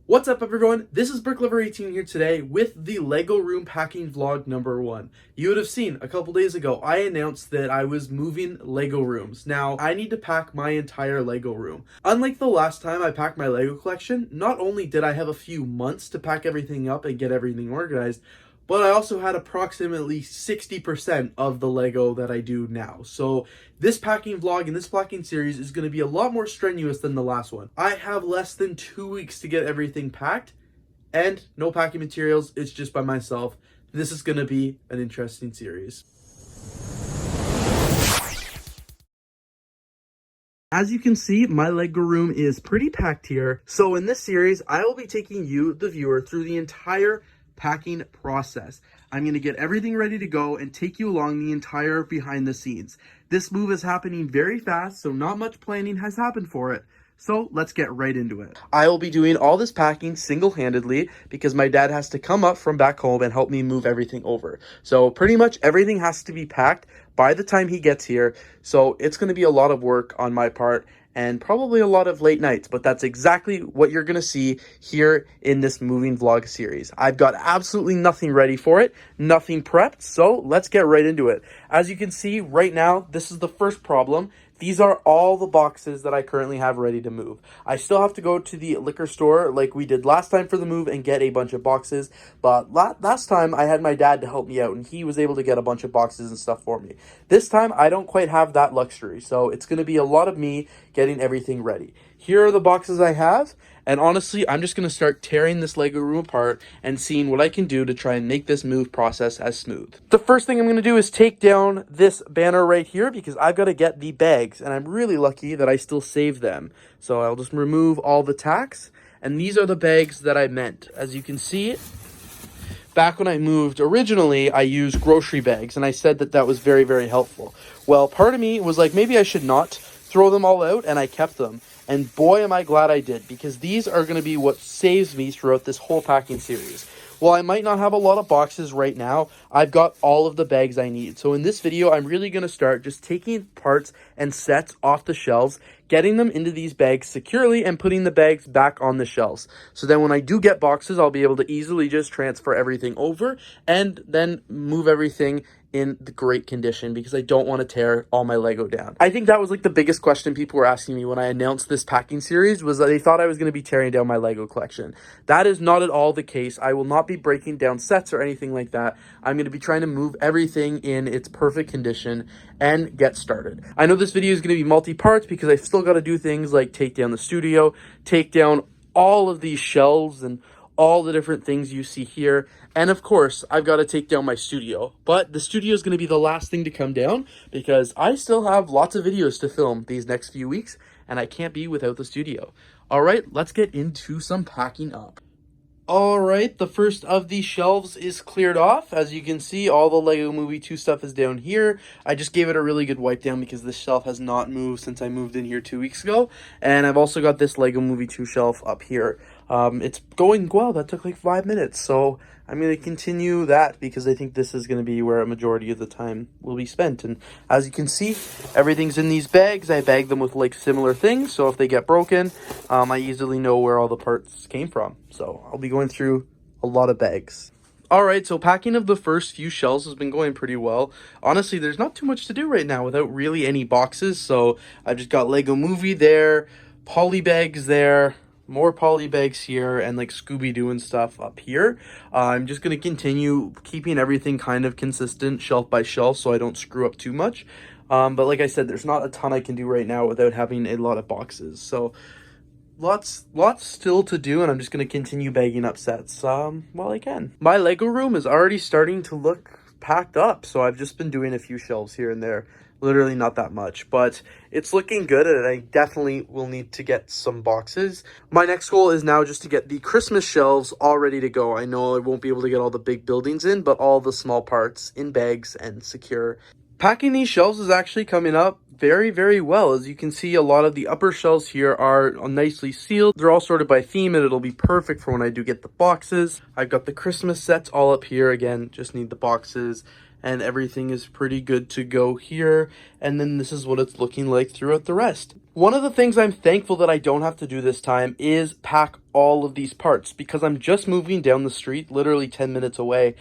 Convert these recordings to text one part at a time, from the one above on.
What's up everyone, this is BrickLover18 here today with the LEGO room packing vlog number 1. You would have seen a couple days ago I announced that I was moving LEGO rooms. Now, I need to pack my entire LEGO room. Unlike the last time I packed my LEGO collection, not only did I have a few months to pack everything up and get everything organized, but I also had approximately 60% of the LEGO that I do now. So this packing vlog and this packing series is going to be a lot more strenuous than the last one. I have less than 2 weeks to get everything packed and no packing materials. It's just by myself. This is going to be an interesting series. As you can see, my LEGO room is pretty packed here. So in this series, I will be taking you, the viewer, through the entire packing process. I'm going to get everything ready to go and take you along the entire behind the scenes. This move is happening very fast, so not much planning has happened for it. So let's get right into it. I will be doing all this packing single-handedly because my dad has to come up from back home and help me move everything over. So pretty much everything has to be packed by the time he gets here. So it's going to be a lot of work on my part and probably a lot of late nights, but that's exactly what you're going to see here in this moving vlog series. I've got absolutely nothing ready for it, nothing prepped, so let's get right into it. As you can see right now, this is the first problem. These are all the boxes that I currently have ready to move. I still have to go to the liquor store like we did last time for the move and get a bunch of boxes, but last time I had my dad to help me out and he was able to get a bunch of boxes and stuff for me. This time I don't quite have that luxury, so it's going to be a lot of me getting everything ready. Here are the boxes I have, and honestly, I'm just going to start tearing this LEGO room apart and seeing what I can do to try and make this move process as smooth. The first thing I'm going to do is take down this banner right here because I've got to get the bags, and I'm really lucky that I still saved them. So I'll just remove all the tacks, and these are the bags that I meant. As you can see, back when I moved originally, I used grocery bags, and I said that that was very, very helpful. Well, part of me was like, maybe I should not throw them all out, and I kept them. And boy, am I glad I did, because these are going to be what saves me throughout this whole packing series. While I might not have a lot of boxes right now, I've got all of the bags I need. So in this video, I'm really going to start just taking parts and sets off the shelves, getting them into these bags securely, and putting the bags back on the shelves. So then when I do get boxes, I'll be able to easily just transfer everything over and then move everything in the great condition because I don't want to tear all my LEGO down. I think that was like the biggest question people were asking me when I announced this packing series, was that they thought I was going to be tearing down my LEGO collection. That is not at all the case. I will not be breaking down sets or anything like that. I'm going to be trying to move everything in its perfect condition and get started. I know this video is going to be multi-parts because I've still got to do things like take down the studio, take down all of these shelves and all the different things you see here. And of course, I've got to take down my studio. But the studio is going to be the last thing to come down because I still have lots of videos to film these next few weeks and I can't be without the studio. All right, let's get into some packing up. All right, the first of these shelves is cleared off. As you can see, all the LEGO Movie 2 stuff is down here. I just gave it a really good wipe down because this shelf has not moved since I moved in here 2 weeks ago. And I've also got this LEGO Movie 2 shelf up here. It's going well. That took like 5 minutes. So I'm going to continue that because I think this is going to be where a majority of the time will be spent. And as you can see, everything's in these bags. I bag them with like similar things. So if they get broken, I easily know where all the parts came from. So I'll be going through a lot of bags. Alright, so packing of the first few shelves has been going pretty well. Honestly, there's not too much to do right now without really any boxes. So I've just got LEGO Movie there, poly bags there, more poly bags here, and like Scooby-Doo and stuff up here. I'm just going to continue keeping everything kind of consistent shelf by shelf so I don't screw up too much. But like I said, there's not a ton I can do right now without having a lot of boxes. So lots still to do, and I'm just going to continue bagging up sets while I can. My LEGO room is already starting to look packed up, so I've just been doing a few shelves here and there. Literally not that much, but it's looking good, and I definitely will need to get some boxes. My next goal is now just to get the Christmas shelves all ready to go. I know I won't be able to get all the big buildings in, but all the small parts in bags and secure. Packing these shelves is actually coming up very, very well. As you can see, a lot of the upper shelves here are nicely sealed. They're all sorted by theme, and it'll be perfect for when I do get the boxes. I've got the Christmas sets all up here. Again, just need the boxes. and everything is pretty good to go here. And then this is what it's looking like throughout the rest. One of the things I'm thankful that I don't have to do this time is pack all of these parts, because I'm just moving down the street, literally 10 minutes away.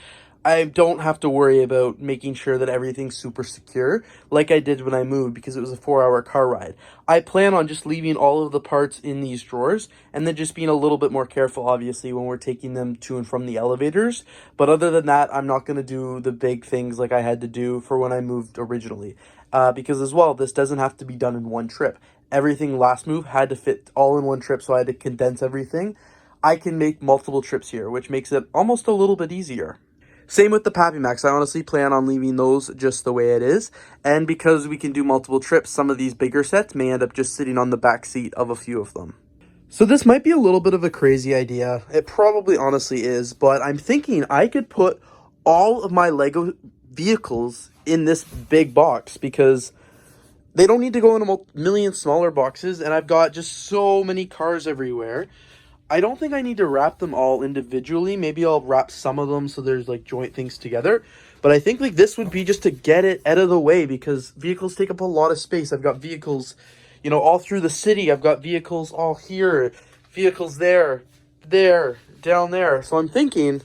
I don't have to worry about making sure that everything's super secure like I did when I moved, because it was a 4-hour car ride. I plan on just leaving all of the parts in these drawers and then just being a little bit more careful, obviously, when we're taking them to and from the elevators. But other than that, I'm not going to do the big things like I had to do for when I moved originally. Because as well, this doesn't have to be done in one trip. Everything last move had to fit all in one trip, so I had to condense everything. I can make multiple trips here, which makes it almost a little bit easier. Same with the Pappy Max. I honestly plan on leaving those just the way it is. And because we can do multiple trips, some of these bigger sets may end up just sitting on the back seat of a few of them. So this might be a little bit of a crazy idea. It probably honestly is, but I'm thinking I could put all of my Lego vehicles in this big box, because they don't need to go in a million smaller boxes, and I've got just so many cars everywhere. I don't think I need to wrap them all individually. Maybe I'll wrap some of them so there's like joint things together. But I think like this would be just to get it out of the way, because vehicles take up a lot of space. I've got vehicles, you know, all through the city. I've got vehicles all here, vehicles there, down there. So I'm thinking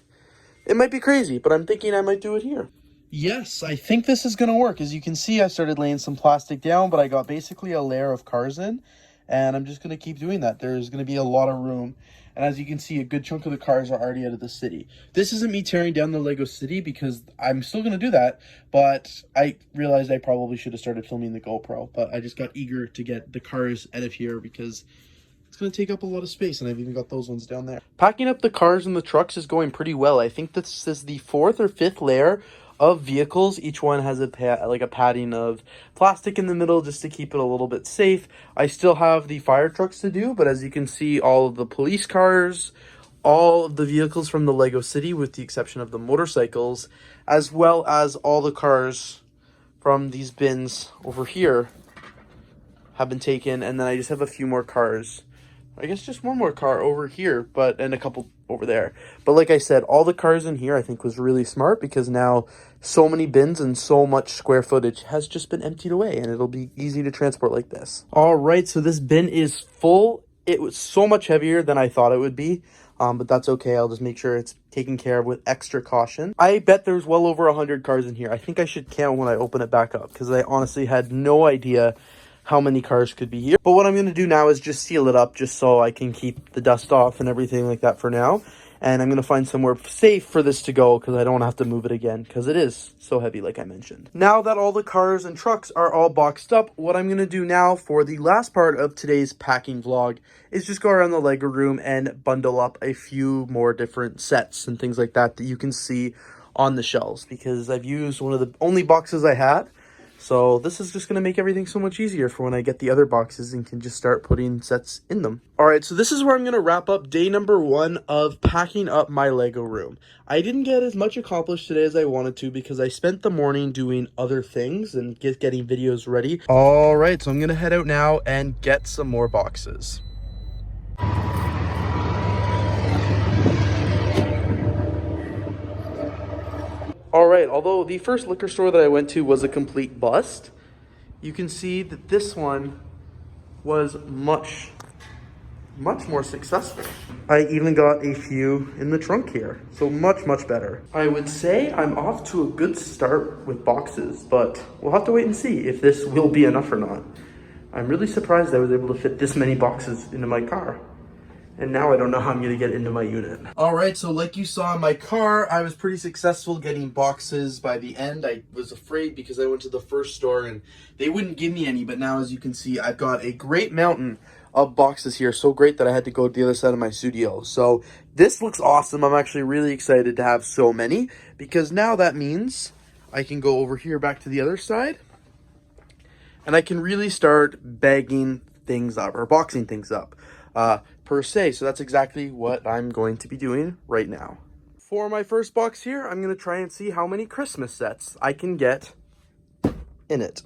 it might be crazy, but I'm thinking I might do it here. Yes, I think this is going to work. As you can see, I started laying some plastic down, but I got basically a layer of cars in, and I'm just going to keep doing that. There's going to be a lot of room. And as you can see, a good chunk of the cars are already out of the city. This isn't me tearing down the Lego city, because I'm still going to do that. But I realized I probably should have started filming the GoPro. But I just got eager to get the cars out of here, because it's going to take up a lot of space. And I've even got those ones down there. Packing up the cars and the trucks is going pretty well. I think this is the 4th or 5th layer of vehicles. Each one has a padding of plastic in the middle just to keep it a little bit safe. I still have the fire trucks to do, but as you can see, all of the police cars, all of the vehicles from the Lego City, with the exception of the motorcycles, as well as all the cars from these bins over here have been taken. And then I just have a few more cars. I guess just one more car over here, and a couple over there. But like I said, all the cars in here I think was really smart, because now so many bins and so much square footage has just been emptied away, and it'll be easy to transport like this. All right, so this bin is full. It was so much heavier than I thought it would be, but that's okay. I'll just make sure it's taken care of with extra caution. I bet there's well over 100 cars in here. I think I should count when I open it back up, because I honestly had no idea how many cars could be here. But what I'm going to do now is just seal it up, just so I can keep the dust off and everything like that for now. And I'm going to find somewhere safe for this to go, because I don't want to have to move it again, because it is so heavy, like I mentioned. Now that all the cars and trucks are all boxed up, what I'm going to do now for the last part of today's packing vlog is just go around the Lego room and bundle up a few more different sets and things like that that you can see on the shelves, because I've used one of the only boxes I had. So this is just going to make everything so much easier for when I get the other boxes and can just start putting sets in them. All right, so this is where I'm going to wrap up day number 1 of packing up my Lego room. I didn't get as much accomplished today as I wanted to, because I spent the morning doing other things and getting videos ready. All right, so I'm going to head out now and get some more boxes. Alright, although the first liquor store that I went to was a complete bust, you can see that this one was much more successful. I even got a few in the trunk here, so much better. I would say I'm off to a good start with boxes, but we'll have to wait and see if this will be enough or not. I'm really surprised I was able to fit this many boxes into my car. And now I don't know how I'm going to get into my unit. All right, so like you saw in my car, I was pretty successful getting boxes by the end. I was afraid because I went to the first store and they wouldn't give me any. But now, as you can see, I've got a great mountain of boxes here. So great that I had to go to the other side of my studio. So this looks awesome. I'm actually really excited to have so many, because now that means I can go over here back to the other side and I can really start bagging things up, or boxing things up. Per se. So that's exactly what I'm going to be doing right now. For my first box here, I'm going to try and see how many Christmas sets I can get in it.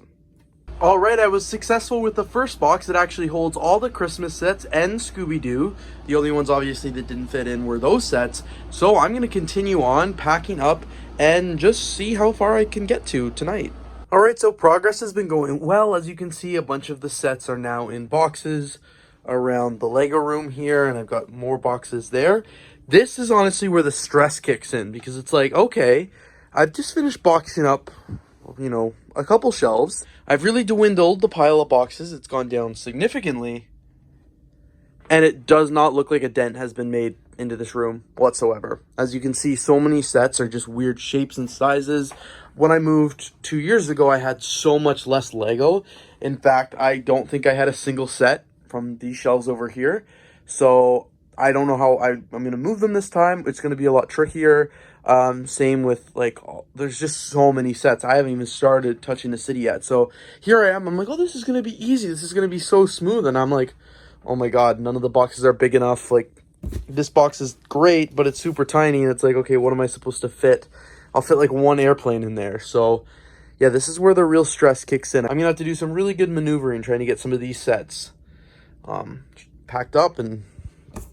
All right, I was successful with the first box. It actually holds all the Christmas sets and Scooby-Doo. The only ones obviously that didn't fit in were those sets. So I'm going to continue on packing up and just see how far I can get to tonight. All right, so progress has been going well. As you can see, a bunch of the sets are now in boxes around the Lego room here, and I've got more boxes there. This is honestly where the stress kicks in, because it's like, okay, I've just finished boxing up, you know, a couple shelves. I've really dwindled the pile of boxes. It's gone down significantly, and it does not look like a dent has been made into this room whatsoever. As you can see, so many sets are just weird shapes and sizes. When I moved 2 years ago, I had so much less Lego. In fact, I don't think I had a single set from these shelves over here. So I don't know how I'm going to move them this time. It's going to be a lot trickier. Same with there's just so many sets. I haven't even started touching the city yet. So here I am. I'm like, oh, this is going to be easy. This is going to be so smooth. And I'm like, oh my God, none of the boxes are big enough. Like, this box is great, but it's super tiny. And it's like, okay, what am I supposed to fit? I'll fit like one airplane in there. So yeah, this is where the real stress kicks in. I'm gonna have to do some really good maneuvering trying to get some of these sets packed up and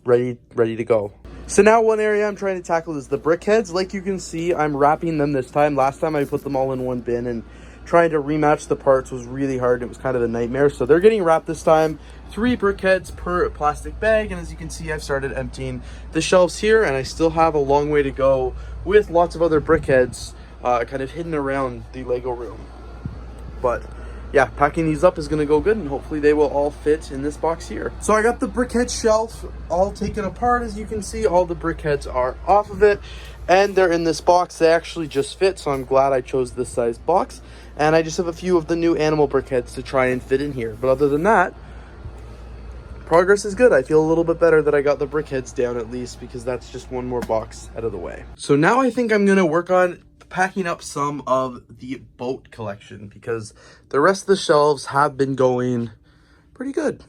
ready to go. So now one area I'm trying to tackle is the brick heads. Like you can see, I'm wrapping them this time. Last time I put them all in one bin, and trying to rematch the parts was really hard. It was kind of a nightmare. So they're getting wrapped this time. 3 brick heads per plastic bag. And as you can see, I've started emptying the shelves here, and I still have a long way to go with lots of other brick heads kind of hidden around the Lego room. But yeah, packing these up is going to go good, and hopefully they will all fit in this box here. So I got the brickhead shelf all taken apart. As you can see, all the brickheads are off of it, and they're in this box. They actually just fit, so I'm glad I chose this size box. And I just have a few of the new animal brickheads to try and fit in here. But other than that, progress is good. I feel a little bit better that I got the brickheads down at least, because that's just one more box out of the way. So now I think I'm going to work on packing up some of the boat collection, because the rest of the shelves have been going pretty good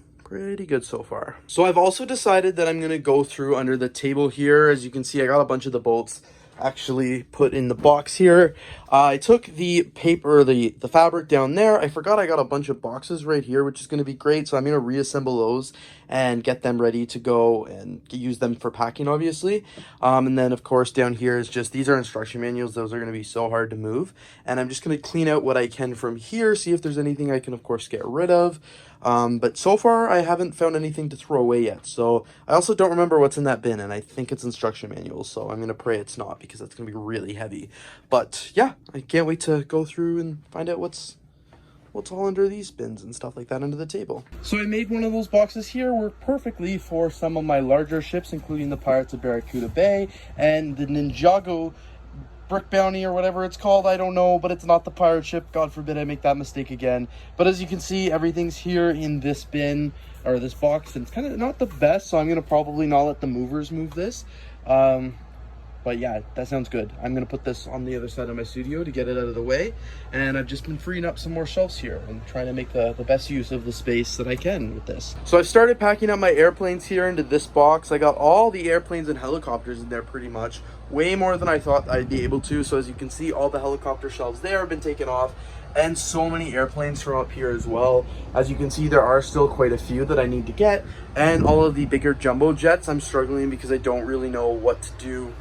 so far. So I've also decided that I'm going to go through under the table here. As you can see, I got a bunch of the boats actually put in the box here. I took the paper, the fabric down there. I forgot I got a bunch of boxes right here, which is going to be great. So I'm going to reassemble those and get them ready to go and use them for packing, obviously. And then of course down here is just, these are instruction manuals. Those are going to be so hard to move. And I'm just going to clean out what I can from here, see if there's anything I can of course get rid of. But so far I haven't found anything to throw away yet. So I also don't remember what's in that bin, and I think it's instruction manuals. So I'm going to pray it's not, because that's going to be really heavy. But yeah, I can't wait to go through and find out what's all under these bins and stuff like that under the table. So I made one of those boxes here work perfectly for some of my larger ships, including the Pirates of Barracuda Bay and the Ninjago Brick Bounty, or whatever it's called. I don't know, but it's not the pirate ship. God forbid I make that mistake again. But as you can see, everything's here in this bin, or this box, and it's kind of not the best, so I'm going to probably not let the movers move this. But yeah, that sounds good. I'm going to put this on the other side of my studio to get it out of the way. And I've just been freeing up some more shelves here and trying to make the best use of the space that I can with this. So I've started packing up my airplanes here into this box. I got all the airplanes and helicopters in there pretty much. Way more than I thought I'd be able to. So as you can see, all the helicopter shelves there have been taken off. And so many airplanes from up here as well. As you can see, there are still quite a few that I need to get. And all of the bigger jumbo jets, I'm struggling because I don't really know what to do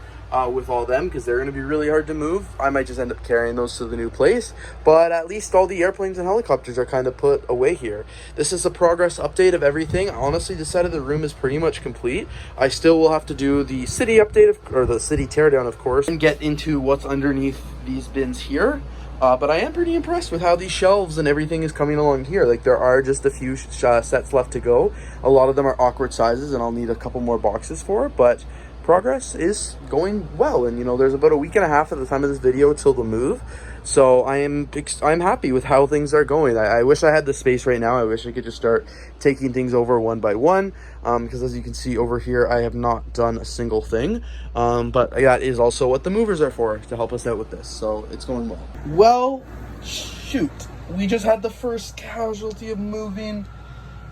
with all them, because they're going to be really hard to move. I might just end up carrying those to the new place, but at least all the airplanes and helicopters are kind of put away here. This is a progress update of everything. Honestly, this side of the room is pretty much complete. I still will have to do the city update, or the city teardown, of course, and get into what's underneath these bins here. But I am pretty impressed with how these shelves and everything is coming along here. Like, there are just a few sets left to go. A lot of them are awkward sizes, and I'll need a couple more boxes for it, but progress is going well. And you know, there's about a week and a half at the time of this video till the move, so I'm happy with how things are going. I wish I had the space right now. I wish I could just start taking things over one by one, because as you can see over here, I have not done a single thing, but that is also what the movers are for, to help us out with this. So it's going well. Well, shoot, we just had the first casualty of moving.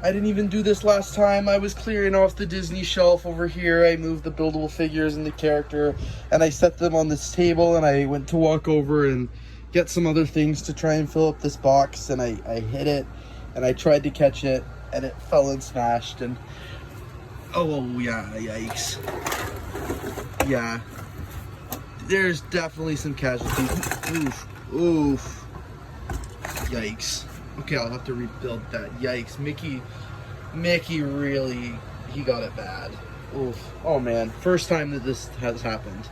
I didn't even do this last time. I was clearing off the Disney shelf over here. I moved the buildable figures and the character, and I set them on this table, and I went to walk over and get some other things to try and fill up this box, and I hit it, and I tried to catch it, and it fell and smashed, and oh yeah, yikes. Yeah, there's definitely some casualties. Oof. Yikes. Okay, I'll have to rebuild that. Yikes. Mickey really, he got it bad. Oof. Oh man, first time that this has happened.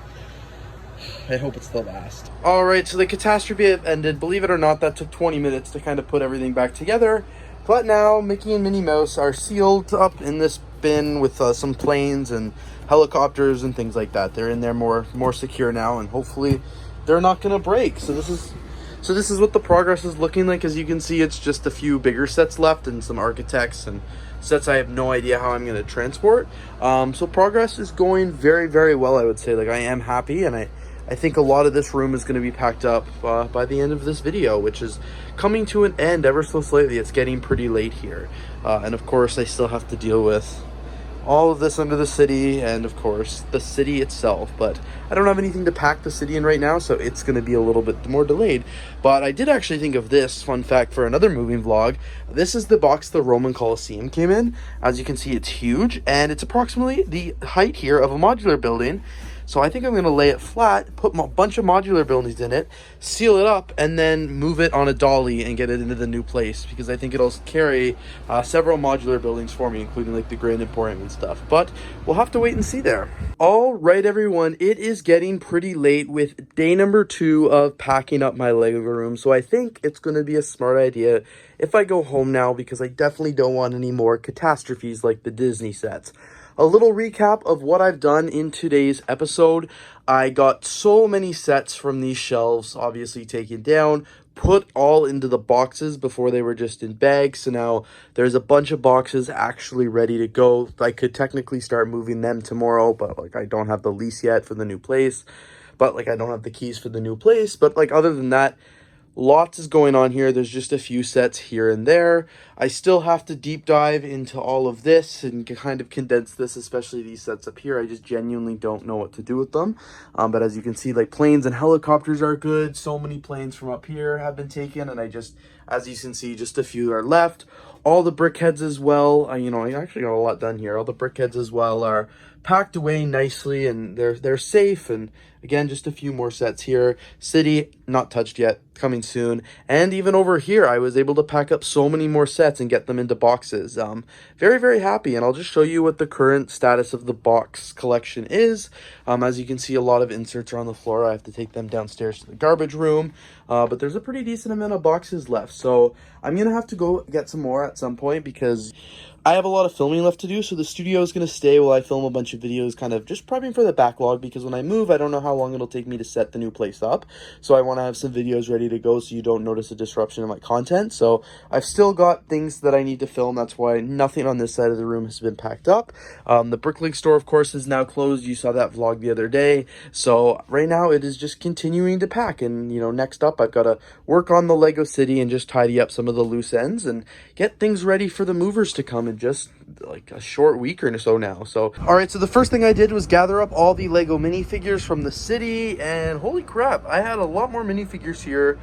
I hope it's the last. Alright, so the catastrophe have ended. Believe it or not, that took 20 minutes to kind of put everything back together. But now, Mickey and Minnie Mouse are sealed up in this bin with some planes and helicopters and things like that. They're in there more secure now, and hopefully they're not going to break. So this is what the progress is looking like. As you can see, it's just a few bigger sets left and some architects and sets I have no idea how I'm going to transport. So progress is going very, very well, I would say. Like, I am happy, and I think a lot of this room is going to be packed up by the end of this video, which is coming to an end ever so slightly. It's getting pretty late here. And of course, I still have to deal with all of this under the city and of course the city itself, but I don't have anything to pack the city in right now, so it's going to be a little bit more delayed. But I did actually think of this fun fact for another moving vlog. This is the box the Roman Colosseum came in. As you can see, it's huge, and it's approximately the height here of a modular building. So I think I'm going to lay it flat, put a bunch of modular buildings in it, seal it up, and then move it on a dolly and get it into the new place, because I think it'll carry several modular buildings for me, including like the Grand Emporium and stuff. But we'll have to wait and see there. All right, everyone, it is getting pretty late with day number 2 of packing up my Lego room. So I think it's going to be a smart idea if I go home now, because I definitely don't want any more catastrophes like the Disney sets. A little recap of what I've done in today's episode. I got so many sets from these shelves, obviously taken down, put all into the boxes before they were just in bags. So now there's a bunch of boxes actually ready to go. I could technically start moving them tomorrow, but like I don't have the lease yet for the new place. But like I don't have the keys for the new place. But like other than that, lots is going on here. There's just a few sets here and there. I still have to deep dive into all of this and kind of condense this, especially these sets up here. I just genuinely don't know what to do with them. But as you can see, like planes and helicopters are good. So many planes from up here have been taken, and as you can see, just a few are left. All the brickheads as well. I actually got a lot done here. All the brickheads as well are packed away nicely, and they're safe. And again, just a few more sets here. City, not touched yet, coming soon. And even over here, I was able to pack up so many more sets and get them into boxes. Very, very happy. And I'll just show you what the current status of the box collection is. As you can see, a lot of inserts are on the floor. I have to take them downstairs to the garbage room. But there's a pretty decent amount of boxes left. So I'm going to have to go get some more at some point, because I have a lot of filming left to do, so the studio is going to stay while I film a bunch of videos, kind of just prepping for the backlog, because when I move, I don't know how long it'll take me to set the new place up. So I want to have some videos ready to go so you don't notice a disruption in my content. So I've still got things that I need to film. That's why nothing on this side of the room has been packed up. The BrickLink store, of course, is now closed. You saw that vlog the other day. So right now it is just continuing to pack. And, next up, I've got to work on the Lego City and just tidy up some of the loose ends and get things ready for the movers to come in just like a short week or so now. So all right, so the first thing I did was gather up all the Lego minifigures from the city, and holy crap, I had a lot more minifigures here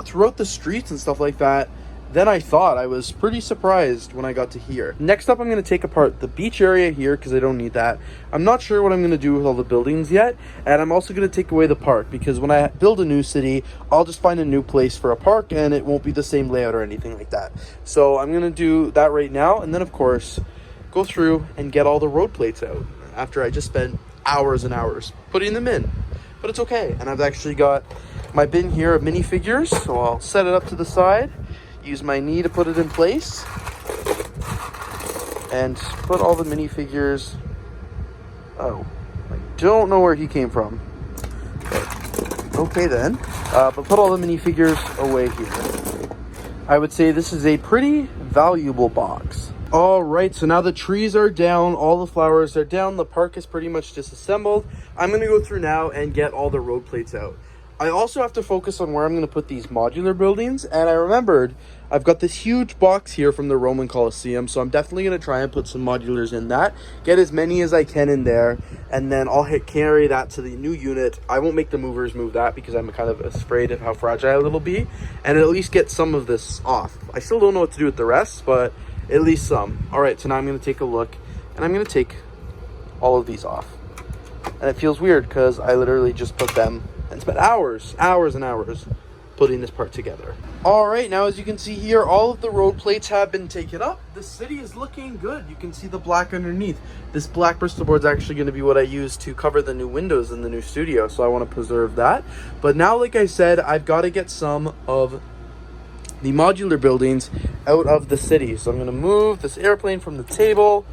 throughout the streets and stuff like that than I thought. I was pretty surprised when I got to here. Next up, I'm going to take apart the beach area here, because I don't need that. I'm not sure what I'm going to do with all the buildings yet, and I'm also going to take away the park, because when I build a new city, I'll just find a new place for a park, and it won't be the same layout or anything like that. So I'm going to do that right now, and then of course go through and get all the road plates out after I just spent hours and hours putting them in. But it's okay, and I've actually got my bin here of minifigures, so I'll set it up to the side, use my knee to put it in place, and put all the minifigures. Oh, I don't know where he came from. But, okay then. But put all the minifigures away here. I would say this is a pretty valuable box. All right, so now the trees are down, all the flowers are down, the park is pretty much disassembled. I'm going to go through now and get all the road plates out. I also have to focus on where I'm going to put these modular buildings, and I remembered I've got this huge box here from the Roman Colosseum, so I'm definitely going to try and put some modulars in that, get as many as I can in there, and then I'll carry that to the new unit. I won't make the movers move that because I'm kind of afraid of how fragile it'll be, and at least get some of this off. I still don't know what to do with the rest, but at least some. All right, so now I'm going to take a look, and I'm going to take all of these off. And it feels weird because I literally just put them and spent hours and hours putting this part together. All right, now as you can see here, all of the road plates have been taken up. The city is looking good. You can see the black underneath. This black Bristol board is actually going to be what I use to cover the new windows in the new studio, so I want to preserve that. But now, like I said, I've got to get some of the modular buildings out of the city. So I'm going to move this airplane from the table,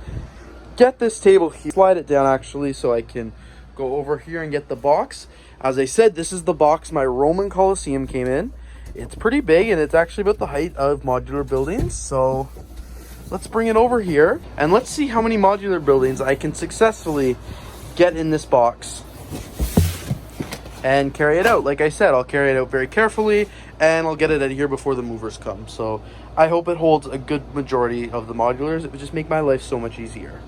get this table here, slide it down actually so I can go over here and get the box. As I said, this is the box my Roman Colosseum came in. It's pretty big, and it's actually about the height of modular buildings. So let's bring it over here, and let's see how many modular buildings I can successfully get in this box and carry it out. Like I said, I'll carry it out very carefully, and I'll get it out of here before the movers come. So I hope it holds a good majority of the modulars. It would just make my life so much easier.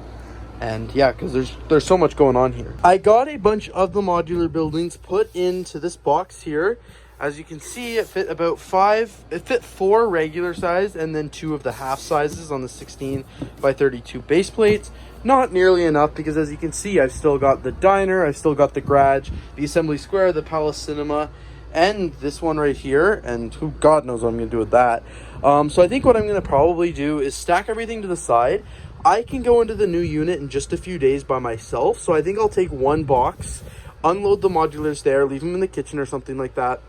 And yeah, because there's so much going on here. I got a bunch of the modular buildings put into this box here. As you can see, it fit about 4 regular size and then 2 of the half sizes on the 16 by 32 base plates. Not nearly enough because, as you can see, I've still got the diner, I've still got the garage, the Assembly Square, the Palace Cinema, and this one right here, and who God knows what I'm going to do with that. So I think what I'm going to probably do is stack everything to the side. I can go into the new unit in just a few days by myself, so I think I'll take one box, unload the modulars there, leave them in the kitchen or something like that,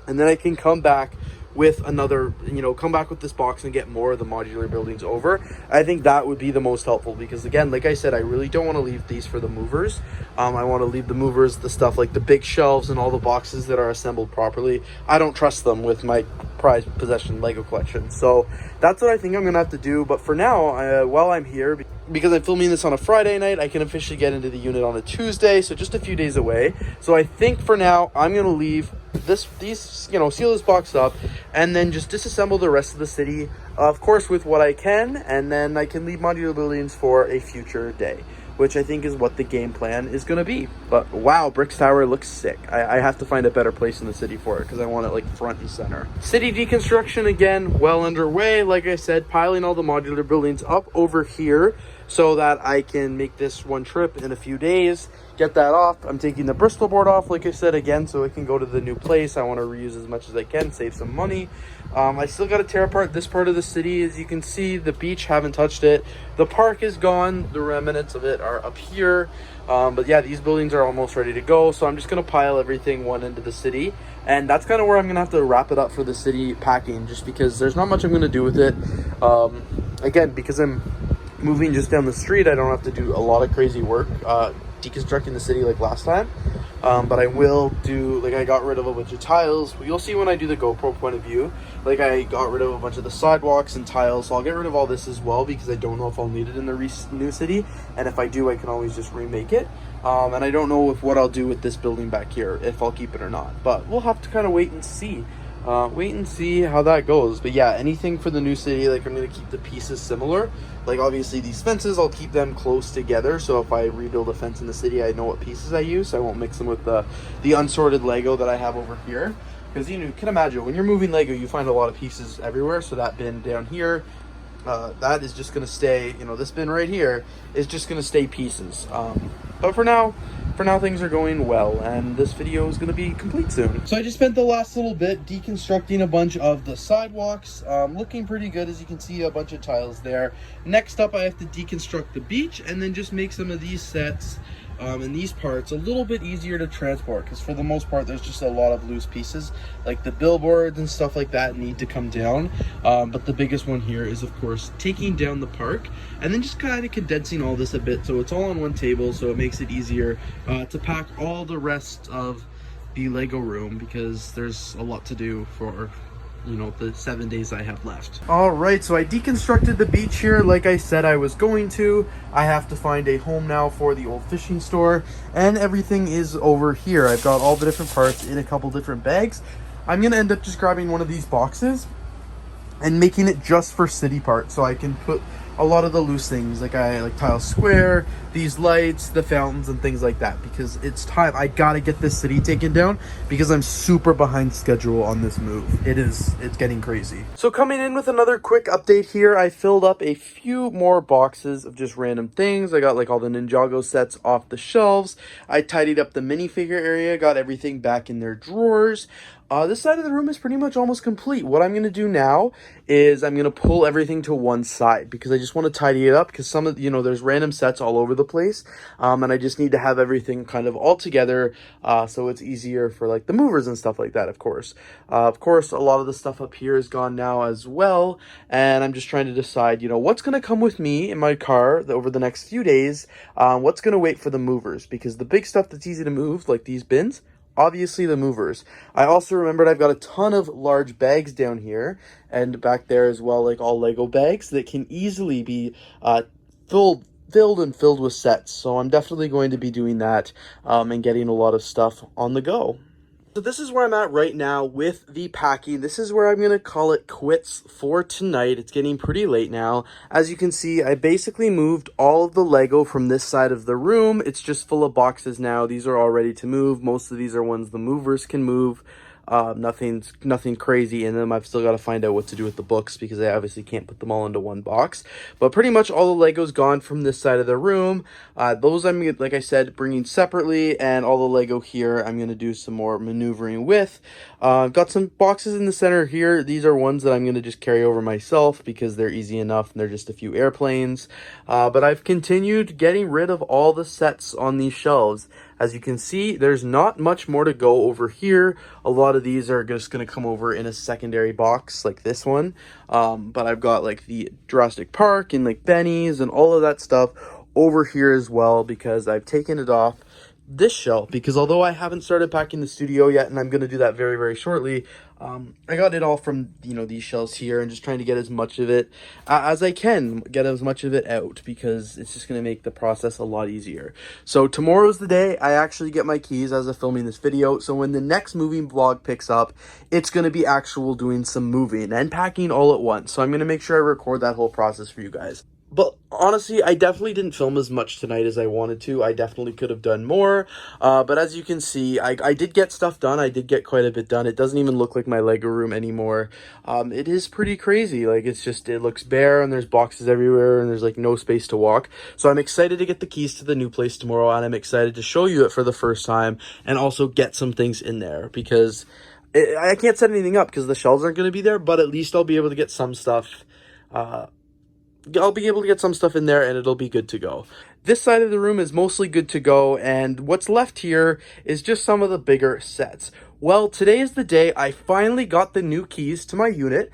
and then I can come back with another, come back with this box and get more of the modular buildings over. I think that would be the most helpful because, again, like I said, I really don't want to leave these for the movers. I want to leave the movers the stuff like the big shelves and all the boxes that are assembled properly. I don't trust them with my prized possession Lego collection. So that's what I think I'm going to have to do. But for now, while I'm here, because I'm filming this on a Friday night, I can officially get into the unit on a Tuesday, so just a few days away. So I think for now, I'm going to leave seal this box up, and then just disassemble the rest of the city, of course, with what I can, and then I can leave modular buildings for a future day, which I think is what the game plan is going to be. But wow, Bricks Tower looks sick. I have to find a better place in the city for it because I want it like front and center. City deconstruction again, well underway. Like I said, piling all the modular buildings up over here so that I can make this one trip in a few days, get that off. I'm taking the Bristol board off, like I said, again, so it can go to the new place. I want to reuse as much as I can, save some money. I still got to tear apart this part of the city. As you can see, the beach, haven't touched it. The park is gone. The remnants of it are up here. But yeah, these buildings are almost ready to go. So I'm just going to pile everything one into the city. And that's kind of where I'm going to have to wrap it up for the city packing, just because there's not much I'm going to do with it. Again, because I'm moving just down the street, I don't have to do a lot of crazy work deconstructing the city like last time. But I will do, like, I got rid of a bunch of tiles. You'll see when I do the GoPro point of view, like, I got rid of a bunch of the sidewalks and tiles, so I'll get rid of all this as well because I don't know if I'll need it in the new city, and if I do, I can always just remake it. And I don't know what I'll do with this building back here, if I'll keep it or not, but we'll have to kind of wait and see how that goes. But yeah, anything for the new city, like, I'm going to keep the pieces similar. Like, obviously these fences, I'll keep them close together, so if I rebuild a fence in the city, I know what pieces I use, so I won't mix them with the unsorted Lego that I have over here. Because you can imagine, when you're moving Lego, you find a lot of pieces everywhere. So that bin down here, that is just going to stay, this bin right here is just going to stay pieces. But for now things are going well, and this video is going to be complete soon. So I just spent the last little bit deconstructing a bunch of the sidewalks, looking pretty good. As you can see, a bunch of tiles there. Next up, I have to deconstruct the beach and then just make some of these sets and these parts a little bit easier to transport, because for the most part there's just a lot of loose pieces, like the billboards and stuff like that need to come down. But the biggest one here is, of course, taking down the park and then just kind of condensing all this a bit so it's all on one table, so it makes it easier to pack all the rest of the Lego room, because there's a lot to do for you know, the 7 days I have left. All right, so I deconstructed the beach here like I said I was going to. I have to find a home now for the old fishing store, and everything is over here. I've got all the different parts in a couple different bags. I'm gonna end up just grabbing one of these boxes and making it just for city part, so I can put a lot of the loose things, like I like tile square, these lights, the fountains, and things like that, because it's time. I gotta get this city taken down because I'm super behind schedule on this move. It's getting crazy. So coming in with another quick update here, I filled up a few more boxes of just random things. I got like all the Ninjago sets off the shelves. I tidied up the minifigure area, got everything back in their drawers. This side of the room is pretty much almost complete. What I'm going to do now is I'm going to pull everything to one side because I just want to tidy it up, because some of, you know, there's random sets all over the place. And I just need to have everything kind of all together, so it's easier for like the movers and stuff like that, of course. Of course, a lot of the stuff up here is gone now as well. And I'm just trying to decide, you know, what's going to come with me in my car over the next few days. What's going to wait for the movers, because the big stuff that's easy to move, like these bins, obviously the movers. I also remembered I've got a ton of large bags down here and back there as well, like all Lego bags that can easily be filled with sets. So I'm definitely going to be doing that and getting a lot of stuff on the go. So this is where I'm at right now with the packing. This is where I'm going to call it quits for tonight. It's getting pretty late now. As you can see, I basically moved all of the Lego from this side of the room. It's just full of boxes now. These are all ready to move. Most of these are ones the movers can move. Nothing crazy in them. I've still got to find out what to do with the books because I obviously can't put them all into one box. But pretty much all the Legos gone from this side of the room. Those I'm, like I said, bringing separately, and all the Lego here I'm going to do some more maneuvering with. I've got some boxes in the center here. These are ones that I'm going to just carry over myself because they're easy enough and they're just a few airplanes. But I've continued getting rid of all the sets on these shelves. As you can see, there's not much more to go over here. A lot of these are just going to come over in a secondary box like this one. But I've got like the Jurassic Park and like Benny's and all of that stuff over here as well, because I've taken it off this shelf, because although I haven't started packing the studio yet, and I'm going to do that very, very shortly, I got it all from, you know, these shelves here, and just trying to get as much of it as I can, get as much of it out, because it's just going to make the process a lot easier. So tomorrow's the day I actually get my keys as of filming this video. So when the next moving vlog picks up, it's going to be actual doing some moving and packing all at once. So I'm going to make sure I record that whole process for you guys. But honestly, I definitely didn't film as much tonight as I wanted to. I definitely could have done more. But as you can see, I did get stuff done. I did get quite a bit done. It doesn't even look like my Lego room anymore. It is pretty crazy. Like, it's just, it looks bare and there's boxes everywhere and there's like no space to walk. So I'm excited to get the keys to the new place tomorrow, and I'm excited to show you it for the first time and also get some things in there, because I can't set anything up because the shelves aren't going to be there, but at least I'll be able to get some stuff in there and it'll be good to go. This side of the room is mostly good to go, and what's left here is just some of the bigger sets. Well, today is the day I finally got the new keys to my unit.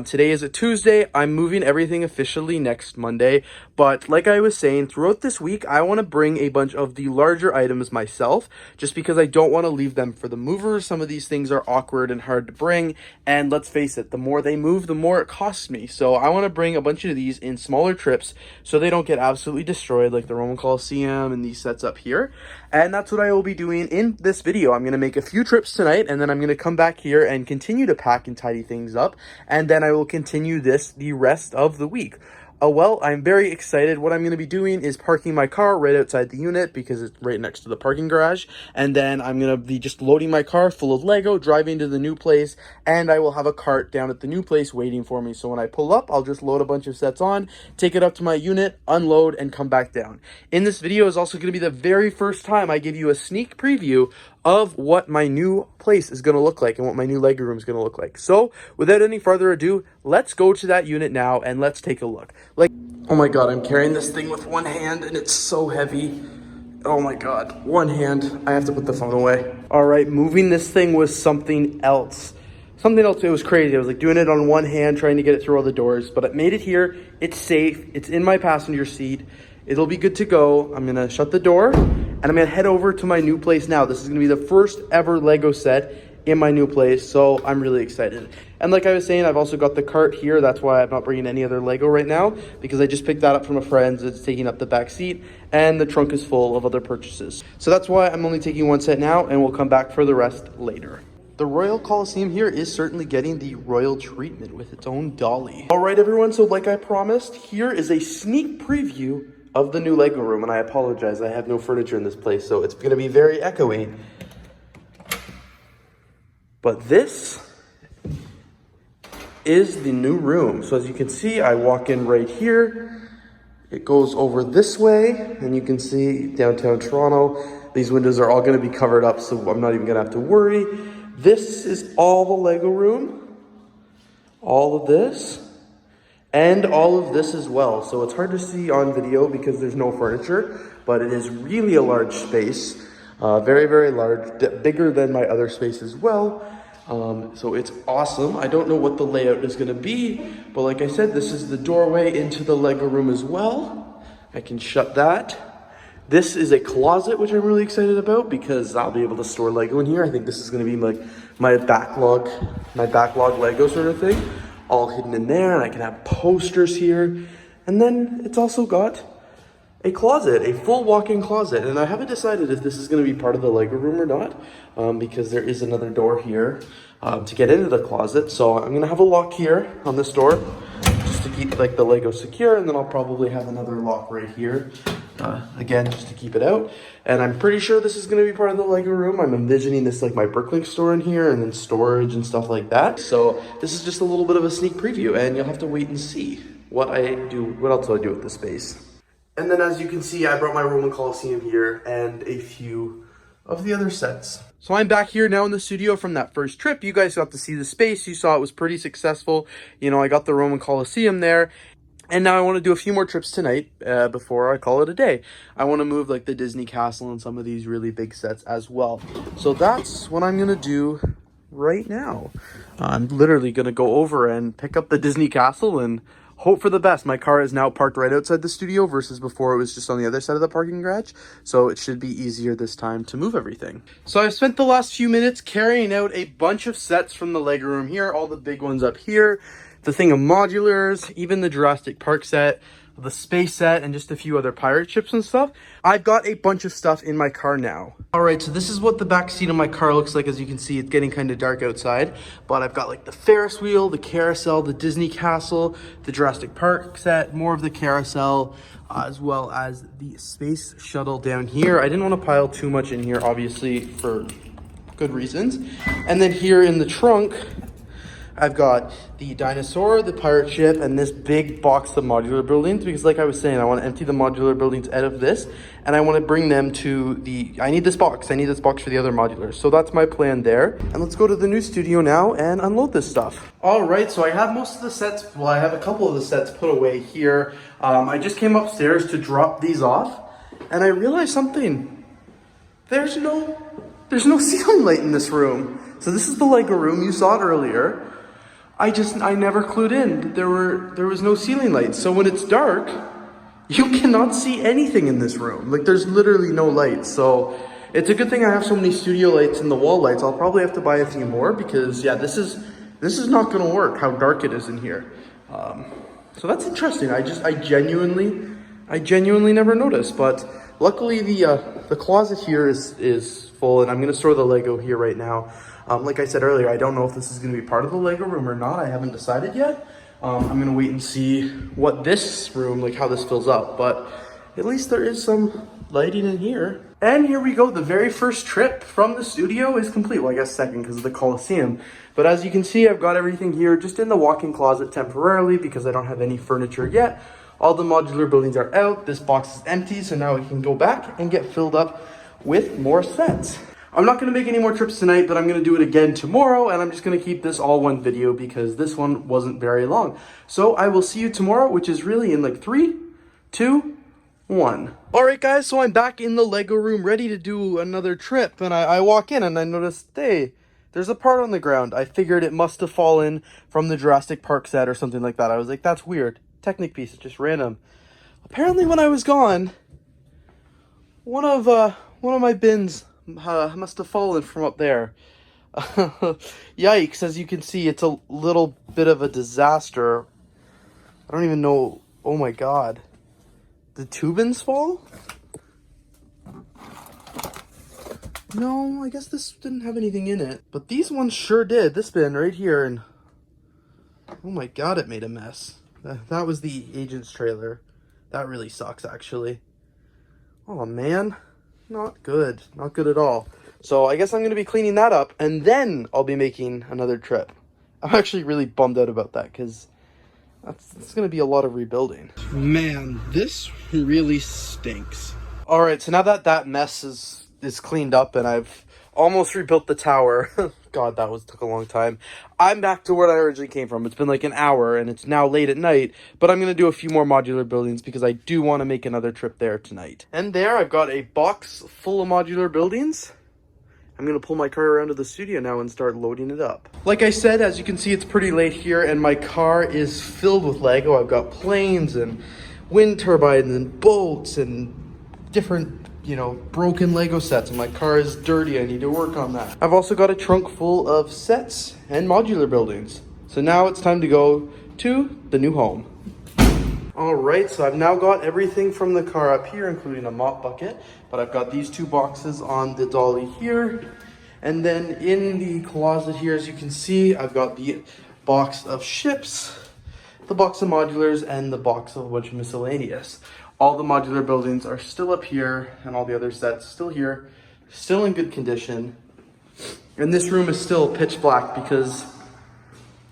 Today is a Tuesday. I'm moving everything officially next Monday. But like I was saying, throughout this week, I want to bring a bunch of the larger items myself, just because I don't want to leave them for the movers. Some of these things are awkward and hard to bring. And let's face it, the more they move, the more it costs me. So I want to bring a bunch of these in smaller trips so they don't get absolutely destroyed like the Roman Coliseum and these sets up here. And that's what I will be doing in this video. I'm going to make a few trips tonight, and then I'm going to come back here and continue to pack and tidy things up. And then I will continue this the rest of the week. Well, I'm very excited. What I'm going to be doing is parking my car right outside the unit because it's right next to the parking garage. And then I'm going to be just loading my car full of Lego, driving to the new place, and I will have a cart down at the new place waiting for me. So when I pull up, I'll just load a bunch of sets on, take it up to my unit, unload, and come back down. In this video is also going to be the very first time I give you a sneak preview of what my new place is going to look like and what my new Lego room is going to look like. So without any further ado, let's go to that unit now and let's take a look. Like, oh my God, I'm carrying this thing with one hand and it's so heavy. Oh my God, one hand. I have to put the phone away. All right, moving this thing was something else. It was crazy. I was like doing it on one hand, trying to get it through all the doors, but I made it here. It's safe. It's in my passenger seat. It'll be good to go. I'm going to shut the door and I'm going to head over to my new place now. This is going to be the first ever Lego set in my new place, so I'm really excited. And like I was saying, I've also got the cart here. That's why I'm not bringing any other Lego right now, because I just picked that up from a friend's. It's taking up the back seat, and the trunk is full of other purchases. So that's why I'm only taking one set now, and we'll come back for the rest later. The Royal Coliseum here is certainly getting the royal treatment with its own dolly. All right, everyone, so like I promised, here is a sneak preview of the new Lego room, and I apologize, I have no furniture in this place, so it's gonna be very echoey. But this is the new room. So as you can see, I walk in right here. It goes over this way, and you can see downtown Toronto. These windows are all gonna be covered up, so I'm not even gonna have to worry. This is all the Lego room, all of this, and all of this as well. So it's hard to see on video because there's no furniture, but it is really a large space, very, very large, bigger than my other space as well. So it's awesome. I don't know what the layout is gonna be, but like I said, this is the doorway into the Lego room as well. I can shut that. This is a closet, which I'm really excited about because I'll be able to store Lego in here. I think this is gonna be like my backlog Lego sort of thing, all hidden in there, and I can have posters here. And then it's also got a closet, a full walk-in closet. And I haven't decided if this is gonna be part of the Lego room or not, because there is another door here to get into the closet. So I'm gonna have a lock here on this door just to keep like the Lego secure, and then I'll probably have another lock right here. Again, just to keep it out. And I'm pretty sure this is going to be part of the Lego room. I'm envisioning this like my Bricklink store in here, and then storage and stuff like that. So this is just a little bit of a sneak preview, and you'll have to wait and see what else I do with the space. And then as you can see, I brought my Roman Coliseum here and a few of the other sets. So I'm back here now in the studio from that first trip. You guys got to see the space. You saw it was pretty successful. You know, I got the Roman Coliseum there. And now I want to do a few more trips tonight before I call it a day. I want to move like the Disney Castle and some of these really big sets as well. So that's what I'm going to do right now. I'm literally going to go over and pick up the Disney Castle and hope for the best. My car is now parked right outside the studio versus before it was just on the other side of the parking garage. So it should be easier this time to move everything. So I've spent the last few minutes carrying out a bunch of sets from the Lego room here, all the big ones up here. The thing of modulars, even the Jurassic Park set, the space set, and just a few other pirate ships and stuff. I've got a bunch of stuff in my car now. All right, so this is what the back seat of my car looks like. As you can see, it's getting kind of dark outside, but I've got like the Ferris wheel, the carousel, the Disney Castle, the Jurassic Park set, more of the carousel, as well as the space shuttle down here. I didn't want to pile too much in here, obviously, for good reasons. And then here in the trunk, I've got the dinosaur, the pirate ship, and this big box of modular buildings, because like I was saying, I want to empty the modular buildings out of this, and I want to bring them to I need this box for the other modulars. So that's my plan there. And let's go to the new studio now and unload this stuff. All right, so I have most of the sets, well, I have a couple of the sets put away here. I just came upstairs to drop these off, and I realized something. There's no ceiling light in this room. So this is the Lego room, you saw it earlier. I never clued in that there was no ceiling lights. So when it's dark, you cannot see anything in this room. Like there's literally no lights. So it's a good thing I have so many studio lights and the wall lights. I'll probably have to buy a few more because yeah, this is not gonna work how dark it is in here. So that's interesting. I genuinely never noticed, but luckily the closet here is full, and I'm gonna store the Lego here right now. Like I said earlier, I don't know if this is going to be part of the Lego room or not. I haven't decided yet. I'm going to wait and see what this room, like how this fills up. But at least there is some lighting in here. And here we go. The very first trip from the studio is complete. Well, I guess second because of the Coliseum. But as you can see, I've got everything here just in the walk-in closet temporarily because I don't have any furniture yet. All the modular buildings are out. This box is empty. So now we can go back and get filled up with more sets. I'm not going to make any more trips tonight, but I'm going to do it again tomorrow, and I'm just going to keep this all one video because this one wasn't very long. So I will see you tomorrow, which is really in like 3, 2, 1. All right, guys, so I'm back in the Lego room ready to do another trip, and I walk in and I noticed, hey, there's a part on the ground. I figured it must have fallen from the Jurassic Park set or something like that. I was like, that's weird. Technic piece, just random. Apparently when I was gone, one of my bins must have fallen from up there. Yikes, as you can see, it's a little bit of a disaster. I don't even know. Oh my god. Did two bins fall? No, I guess this didn't have anything in it. But these ones sure did. This bin right here, and oh my god, it made a mess. That was the agent's trailer. That really sucks, actually. Oh man, not good. Not good at all. So I guess I'm going to be cleaning that up, and then I'll be making another trip. I'm actually really bummed out about that, because it's going to be a lot of rebuilding. Man, this really stinks. All right, so now that that mess is cleaned up and I've almost rebuilt the tower. God, took a long time. I'm back to where I originally came from. It's been like an hour and it's now late at night, but I'm going to do a few more modular buildings because I do want to make another trip there tonight. And there I've got a box full of modular buildings. I'm going to pull my car around to the studio now and start loading it up. Like I said, as you can see, it's pretty late here and my car is filled with Lego. I've got planes and wind turbines and boats and different, you know, broken Lego sets, and my car is dirty. I need to work on that. I've also got a trunk full of sets and modular buildings. So now it's time to go to the new home. All right, so I've now got everything from the car up here, including a mop bucket, but I've got these two boxes on the dolly here. And then in the closet here, as you can see, I've got the box of ships, the box of modulars, and the box of a bunch of miscellaneous. All the modular buildings are still up here, and all the other sets still here, still in good condition. And this room is still pitch black because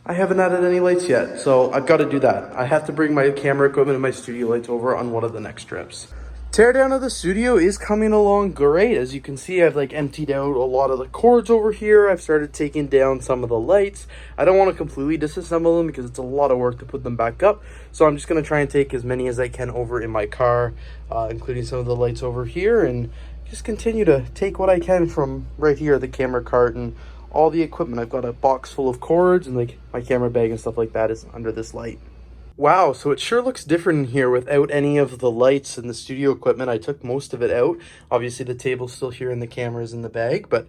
I haven't added any lights yet, so I've got to do that. I have to bring my camera equipment and my studio lights over on one of the next trips. Teardown of the studio is coming along great. As you can see, I've like emptied out a lot of the cords over here. I've started taking down some of the lights. I don't want to completely disassemble them because it's a lot of work to put them back up. So I'm just going to try and take as many as I can over in my car, including some of the lights over here, and just continue to take what I can from right here, the camera cart and all the equipment. I've got a box full of cords and like my camera bag and stuff like that is under this light. Wow, so it sure looks different in here without any of the lights and the studio equipment. I took most of it out. Obviously the table's still here and the camera's in the bag, but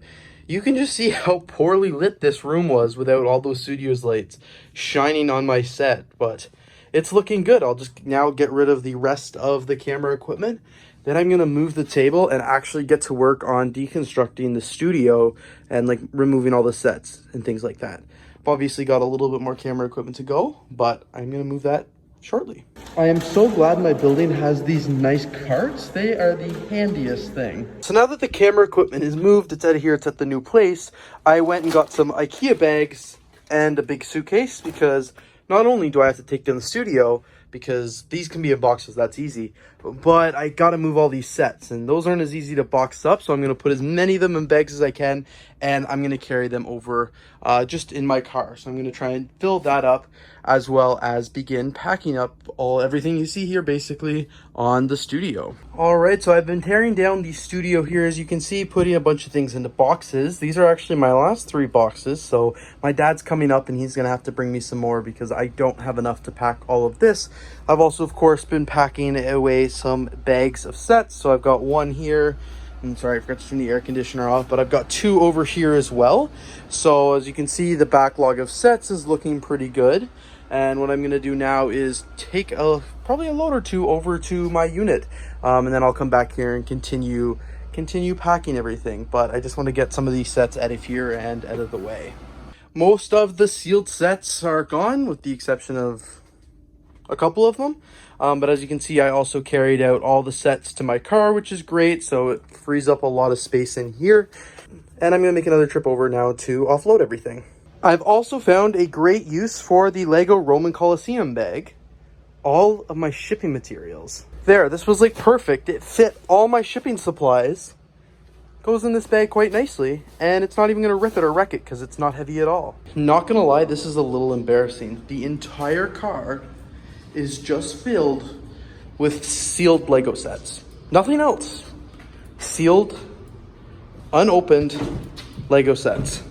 you can just see how poorly lit this room was without all those studio's lights shining on my set. But it's looking good. I'll just now get rid of the rest of the camera equipment. Then I'm going to move the table and actually get to work on deconstructing the studio and like removing all the sets and things like that. Obviously got a little bit more camera equipment to go, but I'm going to move that shortly. I am so glad my building has these nice carts. They are the handiest thing. So now that the camera equipment is moved, it's out of here, it's at the new place, I went and got some IKEA bags and a big suitcase because not only do I have to take down the studio, because these can be in boxes, that's easy, but I gotta move all these sets and those aren't as easy to box up, so I'm gonna put as many of them in bags as I can and I'm gonna carry them over just in my car. So I'm gonna try and fill that up as well as begin packing up everything you see here basically on the studio. All right, so I've been tearing down the studio here, as you can see, putting a bunch of things into boxes. These are actually my last 3 boxes, so my dad's coming up and he's gonna have to bring me some more because I don't have enough to pack all of this. I've also, of course, been packing away some bags of sets. So I've got one here. I'm sorry, I forgot to turn the air conditioner off, but I've got 2 over here as well. So as you can see, the backlog of sets is looking pretty good. And what I'm going to do now is take probably a load or 2 over to my unit. And then I'll come back here and continue packing everything. But I just want to get some of these sets out of here and out of the way. Most of the sealed sets are gone, with the exception of a couple of them. But as you can see, I also carried out all the sets to my car, which is great. So it frees up a lot of space in here. And I'm going to make another trip over now to offload everything. I've also found a great use for the Lego Roman Colosseum bag. All of my shipping materials. There, this was like perfect. It fit all my shipping supplies. Goes in this bag quite nicely. And it's not even going to rip it or wreck it because it's not heavy at all. Not going to lie, this is a little embarrassing. The entire car is just filled with sealed Lego sets. Nothing else. Sealed, unopened Lego sets.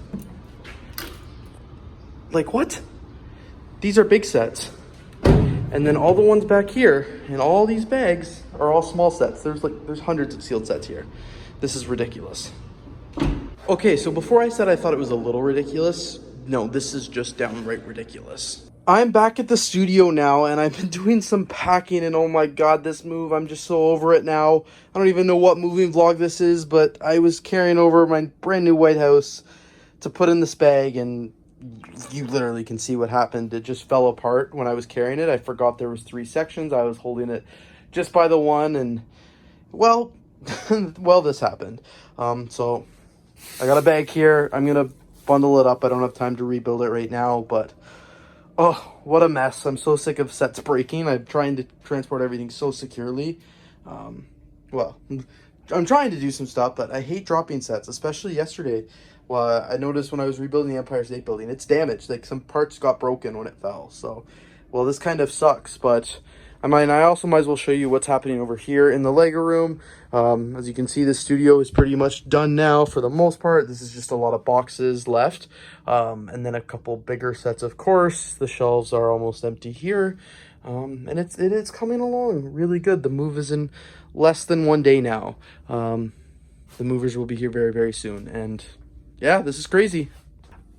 Like what? These are big sets. And then all the ones back here in all these bags are all small sets. There's hundreds of sealed sets here. This is ridiculous. Okay, so before I said I thought it was a little ridiculous, no, this is just downright ridiculous. I'm back at the studio now, and I've been doing some packing, and oh my god, this move, I'm just so over it now. I don't even know what moving vlog this is, but I was carrying over my brand new White House to put in this bag, and you literally can see what happened. It just fell apart when I was carrying it. I forgot there was 3 sections. I was holding it just by the one, and, well, well, this happened. So I got a bag here. I'm going to bundle it up. I don't have time to rebuild it right now, but oh, what a mess. I'm so sick of sets breaking. I'm trying to transport everything so securely. Well, I'm trying to do some stuff, but I hate dropping sets, especially yesterday. Well, I noticed when I was rebuilding the Empire State Building, it's damaged. Like, some parts got broken when it fell. So, well, this kind of sucks, but I also might as well show you what's happening over here in the Lego room. As you can see, the studio is pretty much done now for the most part. This is just a lot of boxes left. And then a couple bigger sets, of course. The shelves are almost empty here. And it's coming along really good. The move is in less than 1 day now. The movers will be here very, very soon. And yeah, this is crazy.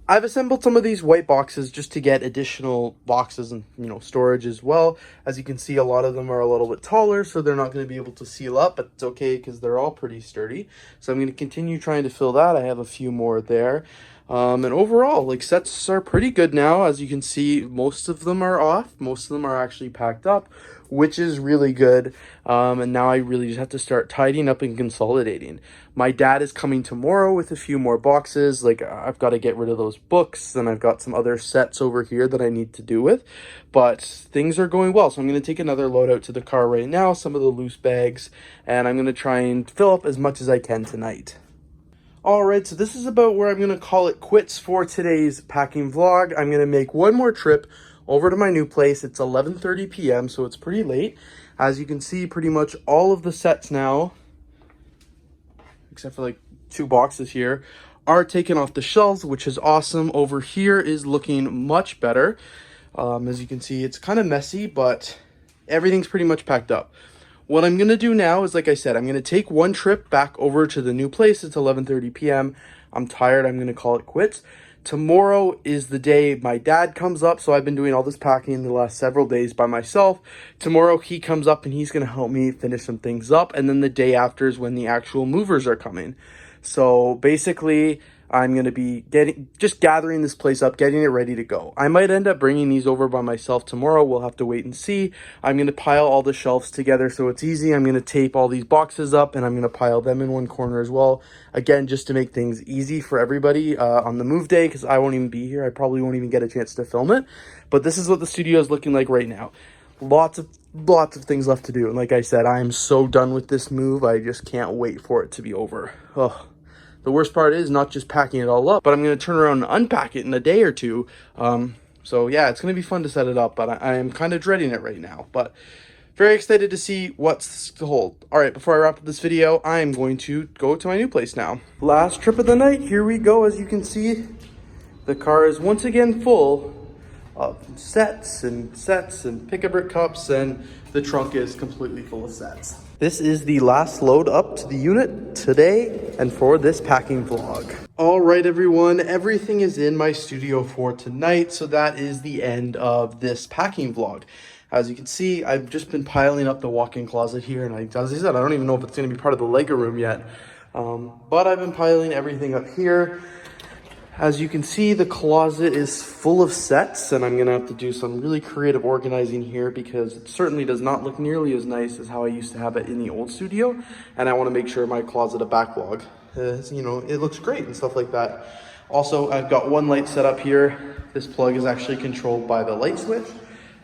I've assembled some of these white boxes just to get additional boxes and, storage as well. As you can see, a lot of them are a little bit taller, so they're not going to be able to seal up, but it's okay because they're all pretty sturdy. So I'm going to continue trying to fill that. I have a few more there. And overall, like, sets are pretty good now. As you can see, most of them are off. Most of them are actually packed up, which is really good. And now I really just have to start tidying up and consolidating. My dad is coming tomorrow with a few more boxes. Like, I've got to get rid of those books, and I've got some other sets over here that I need to do with. But things are going well, so I'm going to take another load out to the car right now, some of the loose bags, and I'm going to try and fill up as much as I can tonight. Alright, so this is about where I'm going to call it quits for today's packing vlog. I'm going to make one more trip over to my new place. It's 11:30 p.m., so it's pretty late. As you can see, pretty much all of the sets now, except for like 2 boxes here, are taken off the shelves, which is awesome. Over here is looking much better. As you can see, it's kind of messy, but everything's pretty much packed up. What I'm going to do now is, like I said, I'm going to take one trip back over to the new place. It's 11:30 p.m. I'm tired. I'm going to call it quits. Tomorrow is the day my dad comes up, so I've been doing all this packing the last several days by myself. Tomorrow he comes up and he's going to help me finish some things up, and then the day after is when the actual movers are coming. So basically, I'm going to be just gathering this place up, getting it ready to go. I might end up bringing these over by myself tomorrow. We'll have to wait and see. I'm going to pile all the shelves together so it's easy. I'm going to tape all these boxes up, and I'm going to pile them in one corner as well. Again, just to make things easy for everybody on the move day, because I won't even be here. I probably won't even get a chance to film it. But this is what the studio is looking like right now. Lots of things left to do. And like I said, I am so done with this move. I just can't wait for it to be over. Ugh. The worst part is not just packing it all up, but I'm going to turn around and unpack it in a day or two. So yeah, it's going to be fun to set it up, but I am kind of dreading it right now. But very excited to see what's to hold. All right, before I wrap up this video, I'm going to go to my new place now. Last trip of the night, here we go. As you can see, the car is once again full of sets and pick-a-brick cups, and the trunk is completely full of sets. This is the last load up to the unit today and for this packing vlog. All right, everyone, everything is in my studio for tonight, so that is the end of this packing vlog. As you can see, I've just been piling up the walk-in closet here, and as I said, I don't even know if it's going to be part of the Lego room yet, but I've been piling everything up here. As you can see, the closet is full of sets, and I'm going to have to do some really creative organizing here because it certainly does not look nearly as nice as how I used to have it in the old studio, and I want to make sure my closet of backlog, it looks great and stuff like that. Also, I've got one light set up here. This plug is actually controlled by the light switch,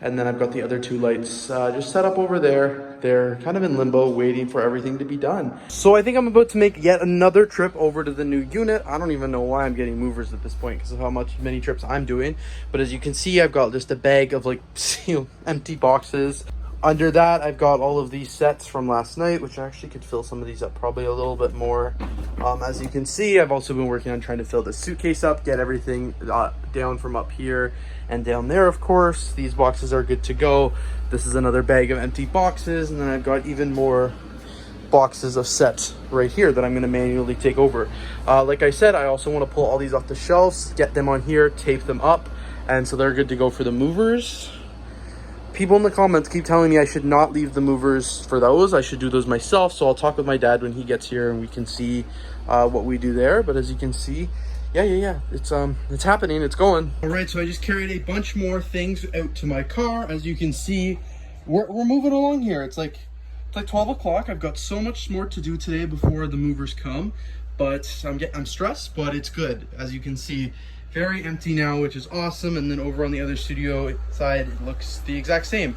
and then I've got the other 2 lights just set up over there. They're kind of in limbo, waiting for everything to be done. So I think I'm about to make yet another trip over to the new unit. I don't even know why I'm getting movers at this point because of how many trips I'm doing. But as you can see, I've got just a bag of like empty boxes. Under that, I've got all of these sets from last night, which I actually could fill some of these up probably a little bit more. As you can see, I've also been working on trying to fill this suitcase up, get everything down from up here and down there, of course. These boxes are good to go. This is another bag of empty boxes, and then I've got even more boxes of sets right here that I'm going to manually take over. Like I said, I also want to pull all these off the shelves, get them on here, tape them up, and so they're good to go for the movers. People in the comments keep telling me I should not leave the movers for those. I should do those myself, so I'll talk with my dad when he gets here and we can see what we do there. But as you can see, yeah, it's happening, it's going. All right, so I just carried a bunch more things out to my car. As you can see, we're moving along here. It's like 12 o'clock. I've got so much more to do today before the movers come, but I'm stressed, but it's good. As you can see, very empty now, which is awesome. And then over on the other studio side, it looks the exact same.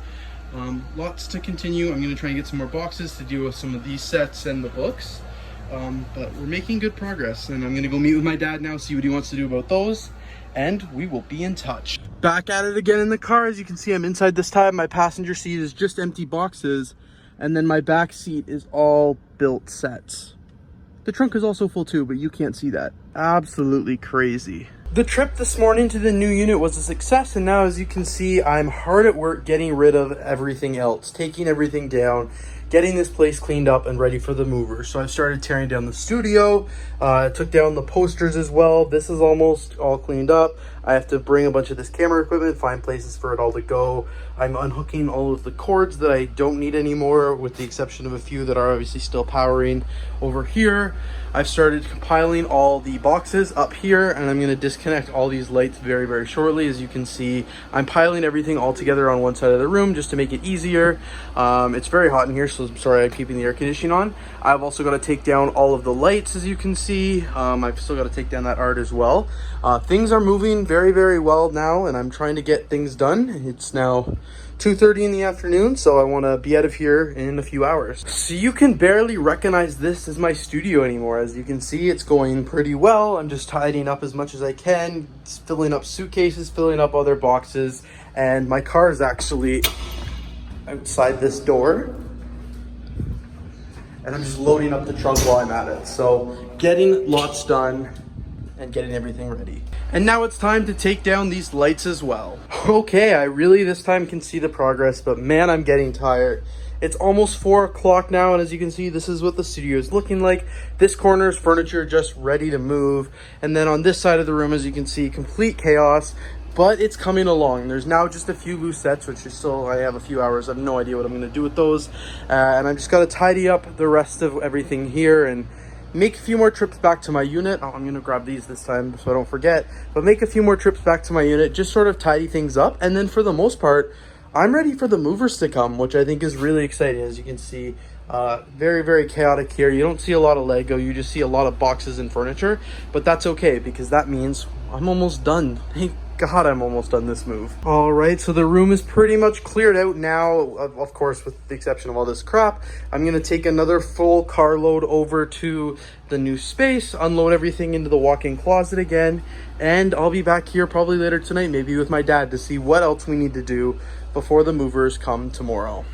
Lots to continue. I'm going to try and get some more boxes to deal with some of these sets and the books. But we're making good progress, and I'm going to go meet with my dad now, see what he wants to do about those, and we will be in touch. Back at it again in the car. As you can see, I'm inside this time. My passenger seat is just empty boxes, and then my back seat is all built sets. The trunk is also full too, but you can't see that. Absolutely crazy. The trip this morning to the new unit was a success, and now as you can see, I'm hard at work getting rid of everything else, taking everything down, getting this place cleaned up and ready for the mover. So I started tearing down the studio, took down the posters as well. This is almost all cleaned up. I have to bring a bunch of this camera equipment, find places for it all to go. I'm unhooking all of the cords that I don't need anymore, with the exception of a few that are obviously still powering over here. I've started compiling all the boxes up here, and I'm going to disconnect all these lights very, very shortly. As you can see, I'm piling everything all together on one side of the room just to make it easier. It's very hot in here, so I'm sorry I'm keeping the air conditioning on. I've also got to take down all of the lights, as you can see. I've still got to take down that art as well. Things are moving very, very well now, and I'm trying to get things done. It's now 2:30 in the afternoon, so I want to be out of here in a few hours. So you can barely recognize this as my studio anymore. As you can see, it's going pretty well. I'm just tidying up as much as I can, filling up suitcases, filling up other boxes, and my car is actually outside this door, and I'm just loading up the trunk while I'm at it. So getting lots done and getting everything ready. And now it's time to take down these lights as well. Okay, I really this time can see the progress, but man, I'm getting tired. It's almost 4 o'clock now, and as you can see, this is what the studio is looking like. This corner is furniture just ready to move. And then on this side of the room, as you can see, complete chaos, but it's coming along. There's now just a few loose sets, which is still, I have a few hours. I have no idea what I'm gonna do with those. And I just gotta tidy up the rest of everything here and make a few more trips back to my unit. Oh, I'm gonna grab these this time so I don't forget, but make a few more trips back to my unit, just sort of tidy things up. And then for the most part, I'm ready for the movers to come, which I think is really exciting. As you can see, very, very chaotic here. You don't see a lot of Lego, you just see a lot of boxes and furniture, but that's okay because that means I'm almost done. Thank God I'm almost done this move. All right, so the room is pretty much cleared out now, of course, with the exception of all this crap. I'm gonna take another full carload over to the new space, unload everything into the walk-in closet again, and I'll be back here probably later tonight, maybe with my dad, to see what else we need to do before the movers come tomorrow.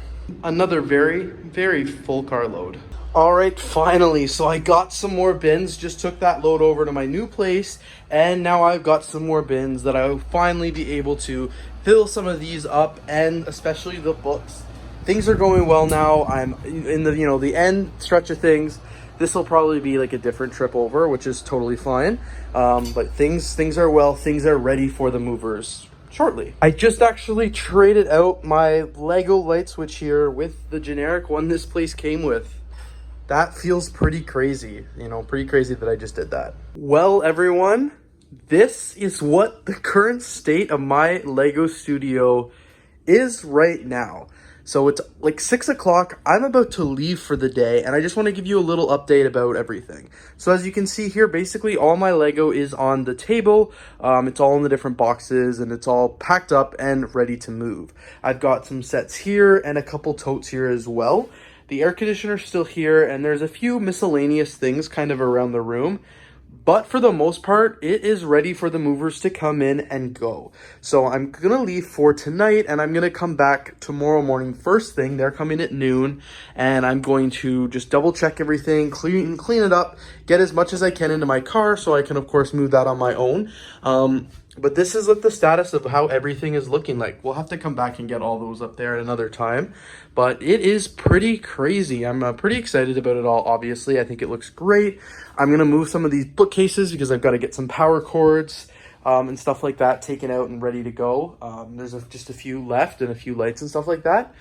Another very, very full carload. All right, finally, so I got some more bins, just took that load over to my new place, and now I've got some more bins that I'll finally be able to fill some of these up, and especially the books. Things are going well now. I'm in the, the end stretch of things. This will probably be like a different trip over, which is totally fine. But things are well, things are ready for the movers shortly. I just actually traded out my Lego light switch here with the generic one this place came with. That feels pretty crazy, pretty crazy that I just did that. Well, everyone, this is what the current state of my Lego studio is right now. So it's like 6 o'clock. I'm about to leave for the day, and I just want to give you a little update about everything. So as you can see here, basically all my Lego is on the table. It's all in the different boxes, and it's all packed up and ready to move. I've got some sets here and a couple totes here as well. The air conditioner's still here, and there's a few miscellaneous things kind of around the room. But for the most part, it is ready for the movers to come in and go. So I'm going to leave for tonight, and I'm going to come back tomorrow morning first thing. They're coming at noon, and I'm going to just double check everything, clean it up, get as much as I can into my car so I can, of course, move that on my own. But this is like the status of how everything is looking like. We'll have to come back and get all those up there at another time. But it is pretty crazy. I'm pretty excited about it all, obviously. I think it looks great. I'm going to move some of these bookcases because I've got to get some power cords and stuff like that taken out and ready to go. There's just a few left and a few lights and stuff like that.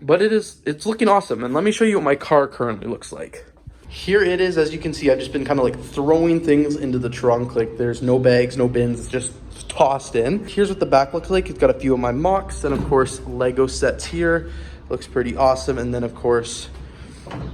But it's looking awesome. And let me show you what my car currently looks like. Here it is. As you can see, I've just been kind of like throwing things into the trunk. Like there's no bags, no bins, it's just tossed in. Here's what the back looks like. It's got a few of my mocks and of course Lego sets here. Looks pretty awesome. And then of course,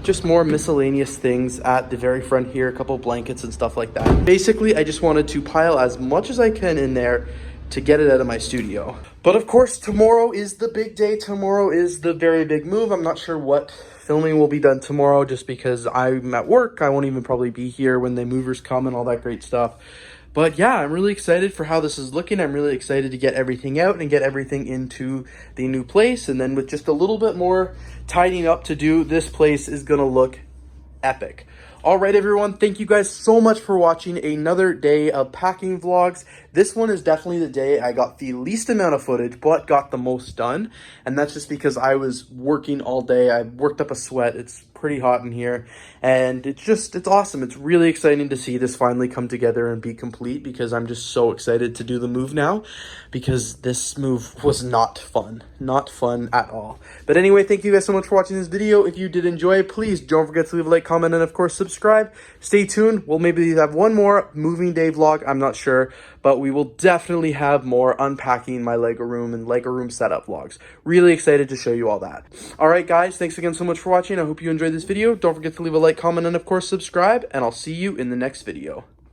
just more miscellaneous things at the very front here, a couple blankets and stuff like that. Basically, I just wanted to pile as much as I can in there to get it out of my studio. But of course, tomorrow is the big day. Tomorrow is the very big move. I'm not sure what filming will be done tomorrow just because I'm at work. I won't even probably be here when the movers come and all that great stuff. But yeah, I'm really excited for how this is looking. I'm really excited to get everything out and get everything into the new place. And then with just a little bit more tidying up to do, this place is gonna look epic. All right, everyone, thank you guys so much for watching another day of packing vlogs. This one is definitely the day I got the least amount of footage, but got the most done. And that's just because I was working all day. I worked up a sweat. It's pretty hot in here. And it's awesome. It's really exciting to see this finally come together and be complete because I'm just so excited to do the move now because this move was not fun at all. But anyway, thank you guys so much for watching this video. If you did enjoy, please don't forget to leave a like, comment, and of course, subscribe. Stay tuned. We'll maybe have one more moving day vlog. I'm not sure, but we will definitely have more unpacking my Lego room and Lego room setup vlogs. Really excited to show you all that. All right, guys, thanks again so much for watching. I hope you enjoyed this video. Don't forget to leave a like, comment, and of course, subscribe, and I'll see you in the next video.